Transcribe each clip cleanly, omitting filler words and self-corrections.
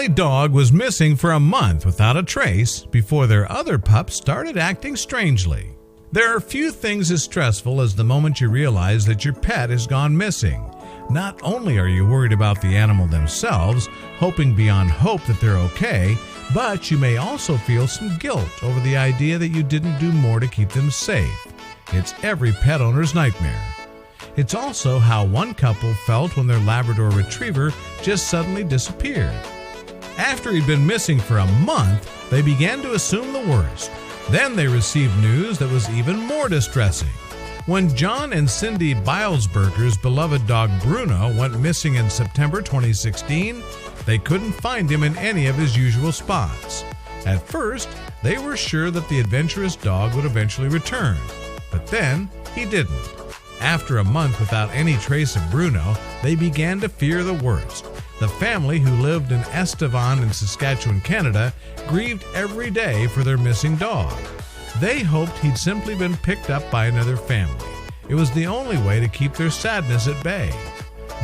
family dog was missing for a month without a trace before their other pups started acting strangely. There are few things as stressful as the moment you realize that your pet has gone missing. Not only are you worried about the animal themselves, hoping beyond hope that they're okay, but you may also feel some guilt over the idea that you didn't do more to keep them safe. It's every pet owner's nightmare. It's also how one couple felt when their Labrador Retriever just suddenly disappeared. After he'd been missing for a month, they began to assume the worst. Then they received news that was even more distressing. When John and Cindy Bilesberger's beloved dog Bruno went missing in September 2016, they couldn't find him in any of his usual spots. At first, they were sure that the adventurous dog would eventually return, but then he didn't. After a month without any trace of Bruno, they began to fear the worst. The family, who lived in Estevan in Saskatchewan, Canada, grieved every day for their missing dog. They hoped he'd simply been picked up by another family. It was the only way to keep their sadness at bay.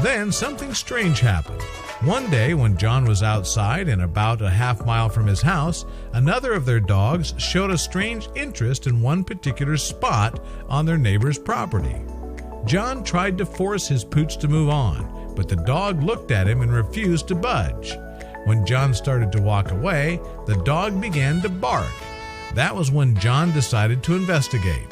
Then something strange happened. One day when John was outside and about a half-mile from his house, another of their dogs showed a strange interest in one particular spot on their neighbor's property. John tried to force his pooch to move on, but the dog looked at him and refused to budge. When John started to walk away, the dog began to bark. That was when John decided to investigate.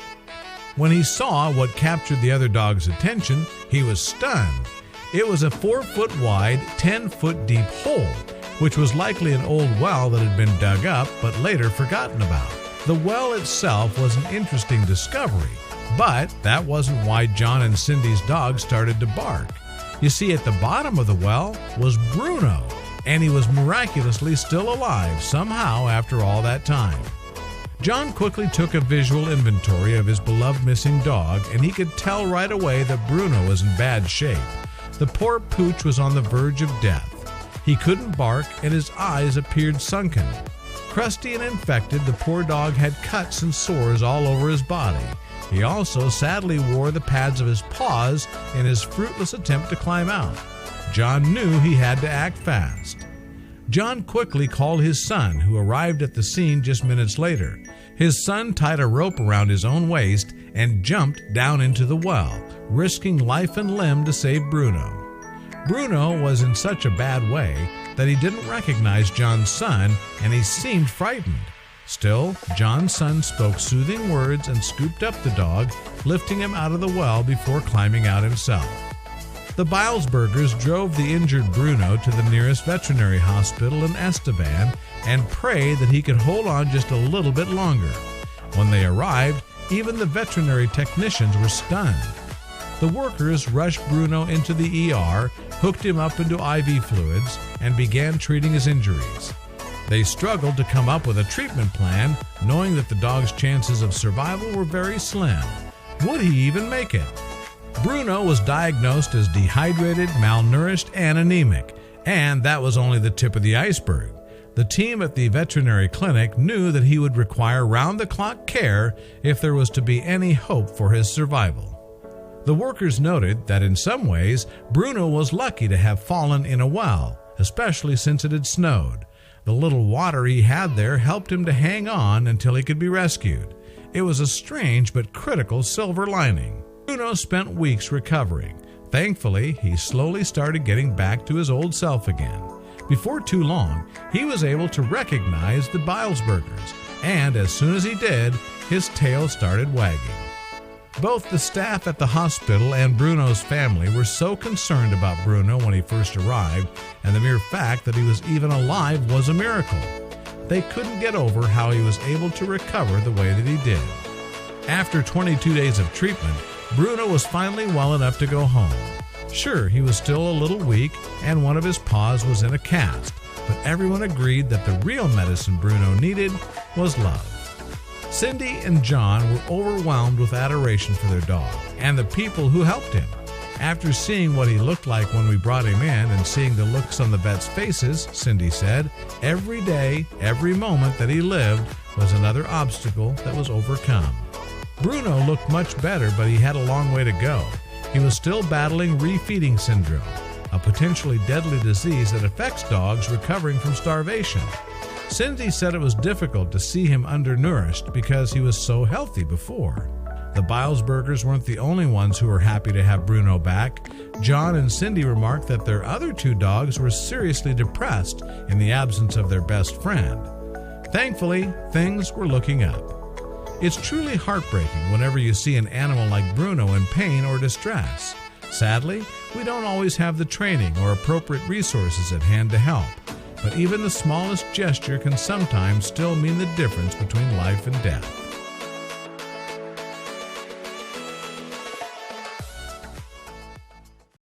When he saw what captured the other dog's attention, he was stunned. It was a 4-foot wide, 10-foot deep hole, which was likely an old well that had been dug up but later forgotten about. The well itself was an interesting discovery, but that wasn't why John and Cindy's dog started to bark. You see, at the bottom of the well was Bruno, and he was miraculously still alive somehow after all that time. John quickly took a visual inventory of his beloved missing dog, and he could tell right away that Bruno was in bad shape. The poor pooch was on the verge of death. He couldn't bark, and his eyes appeared sunken. Crusty and infected, the poor dog had cuts and sores all over his body. He also sadly wore the pads of his paws in his fruitless attempt to climb out. John knew he had to act fast. John quickly called his son, who arrived at the scene just minutes later. His son tied a rope around his own waist and jumped down into the well, risking life and limb to save Bruno. Bruno was in such a bad way that he didn't recognize John's son, and he seemed frightened. Still, John's son spoke soothing words and scooped up the dog, lifting him out of the well before climbing out himself. The Bilesbergers drove the injured Bruno to the nearest veterinary hospital in Estevan and prayed that he could hold on just a little bit longer. When they arrived, even the veterinary technicians were stunned. The workers rushed Bruno into the ER, hooked him up into IV fluids, and began treating his injuries. They struggled to come up with a treatment plan, knowing that the dog's chances of survival were very slim. Would he even make it? Bruno was diagnosed as dehydrated, malnourished, and anemic, and that was only the tip of the iceberg. The team at the veterinary clinic knew that he would require round-the-clock care if there was to be any hope for his survival. The workers noted that in some ways, Bruno was lucky to have fallen in a well, especially since it had snowed. The little water he had there helped him to hang on until he could be rescued. It was a strange but critical silver lining. Bruno spent weeks recovering. Thankfully, he slowly started getting back to his old self again. Before too long, he was able to recognize the Bilesbergers, and as soon as he did, his tail started wagging. Both the staff at the hospital and Bruno's family were so concerned about Bruno when he first arrived, and the mere fact that he was even alive was a miracle. They couldn't get over how he was able to recover the way that he did. After 22 days of treatment, Bruno was finally well enough to go home. Sure, he was still a little weak, and one of his paws was in a cast, but everyone agreed that the real medicine Bruno needed was love. Cindy and John were overwhelmed with adoration for their dog and the people who helped him. After seeing what he looked like when we brought him in and seeing the looks on the vets' faces, Cindy said, every day, every moment that he lived was another obstacle that was overcome. Bruno looked much better, but he had a long way to go. He was still battling refeeding syndrome, a a potentially deadly disease that affects dogs recovering from starvation. Cindy said it was difficult to see him undernourished because he was so healthy before. The Bilesburgers weren't the only ones who were happy to have Bruno back. John and Cindy remarked that their other two dogs were seriously depressed in the absence of their best friend. Thankfully, things were looking up. It's truly heartbreaking whenever you see an animal like Bruno in pain or distress. Sadly, we don't always have the training or appropriate resources at hand to help, but even the smallest gesture can sometimes still mean the difference between life and death.